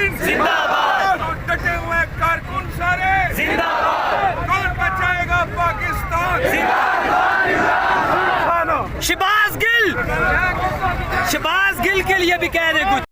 مجاہدین زندہ باد، ڈٹے ہوئے کارکن سارے زندہ باد، کون بچائے گا پاکستان زندہ باد۔ شہباز گل کے لیے بھی کہہ دیں کچھ۔